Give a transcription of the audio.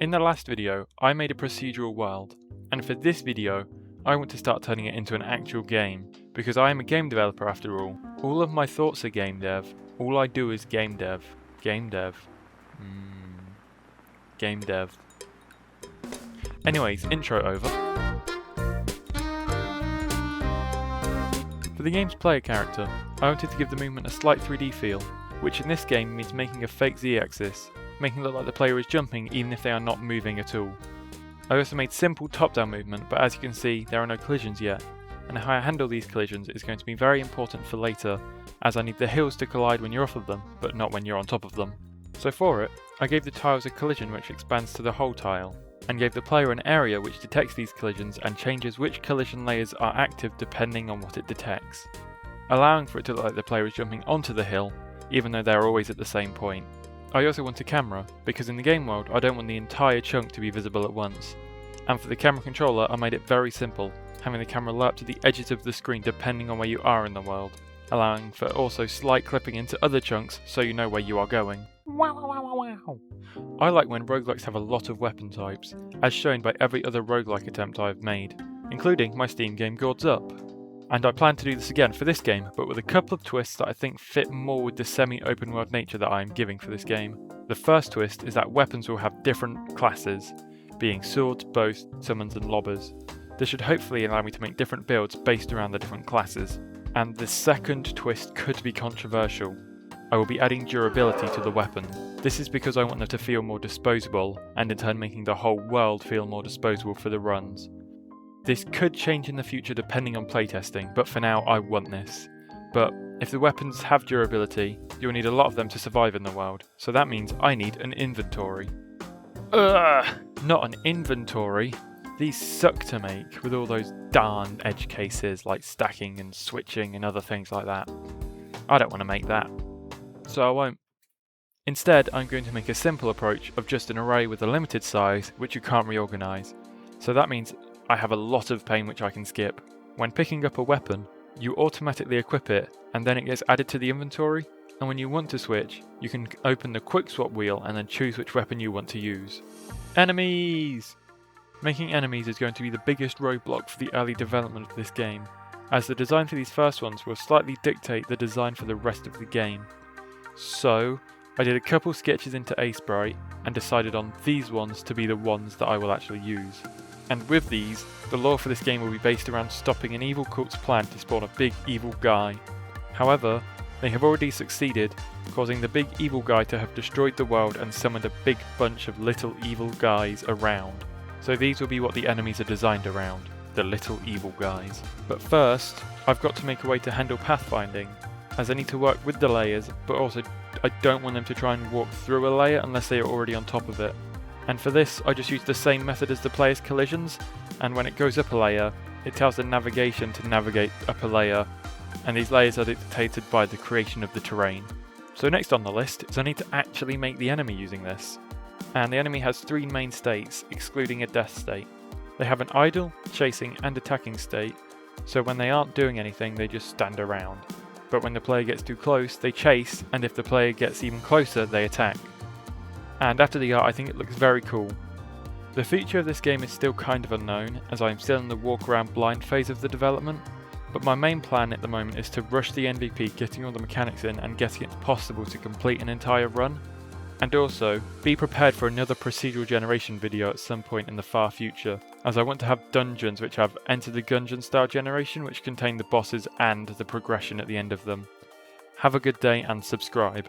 In the last video, I made a procedural world, and for this video, I want to start turning it into an actual game, because I am a game developer after all. All of my thoughts are game dev, all I do is game dev. Game dev. Game dev. Anyways, intro over. For the game's player character, I wanted to give the movement a slight 3D feel, which in this game means making a fake Z-axis, making it look like the player is jumping even if they are not moving at all. I also made simple top-down movement, but as you can see, there are no collisions yet, and how I handle these collisions is going to be very important for later, as I need the hills to collide when you're off of them, but not when you're on top of them. So for it, I gave the tiles a collision which expands to the whole tile, and gave the player an area which detects these collisions and changes which collision layers are active depending on what it detects, allowing for it to look like the player is jumping onto the hill, even though they are always at the same point. I also want a camera, because in the game world I don't want the entire chunk to be visible at once. And for the camera controller I made it very simple, having the camera lie up to the edges of the screen depending on where you are in the world, allowing for also slight clipping into other chunks so you know where you are going. I like when roguelikes have a lot of weapon types, as shown by every other roguelike attempt I have made, including my Steam game Gourds Up. And I plan to do this again for this game, but with a couple of twists that I think fit more with the semi-open world nature that I am giving for this game. The first twist is that weapons will have different classes, being swords, bows, summons and lobbers. This should hopefully allow me to make different builds based around the different classes. And the second twist could be controversial. I will be adding durability to the weapon. This is because I want them to feel more disposable, and in turn making the whole world feel more disposable for the runs. This could change in the future depending on playtesting, but for now I want this. But if the weapons have durability, you'll need a lot of them to survive in the world, so that means I need an inventory. Ugh! Not an inventory. These suck to make, with all those darn edge cases like stacking and switching and other things like that. I don't want to make that, so I won't. Instead, I'm going to make a simple approach of just an array with a limited size which you can't reorganize. So that means I have a lot of pane which I can skip. When picking up a weapon, you automatically equip it and then it gets added to the inventory, and when you want to switch, you can open the quick swap wheel and then choose which weapon you want to use. Enemies! Making enemies is going to be the biggest roadblock for the early development of this game, as the design for these first ones will slightly dictate the design for the rest of the game. So, I did a couple sketches into Apricot and decided on these ones to be the ones that I will actually use. And with these, the lore for this game will be based around stopping an evil cult's plan to spawn a big evil guy. However, they have already succeeded, causing the big evil guy to have destroyed the world and summoned a big bunch of little evil guys around. So these will be what the enemies are designed around, the little evil guys. But first, I've got to make a way to handle pathfinding, as I need to work with the layers, but also I don't want them to try and walk through a layer unless they are already on top of it. And for this, I just use the same method as the player's collisions, and when it goes up a layer, it tells the navigation to navigate up a layer, and these layers are dictated by the creation of the terrain. So next on the list is I need to actually make the enemy using this. And the enemy has three main states, excluding a death state. They have an idle, chasing and attacking state, so when they aren't doing anything they just stand around. But when the player gets too close, they chase, and if the player gets even closer, they attack. And after the art, I think it looks very cool. The future of this game is still kind of unknown, as I am still in the walk around blind phase of the development, but my main plan at the moment is to rush the MVP, getting all the mechanics in and getting it possible to complete an entire run. And also, be prepared for another procedural generation video at some point in the far future, as I want to have dungeons which have Enter the Gungeon style generation which contain the bosses and the progression at the end of them. Have a good day and subscribe.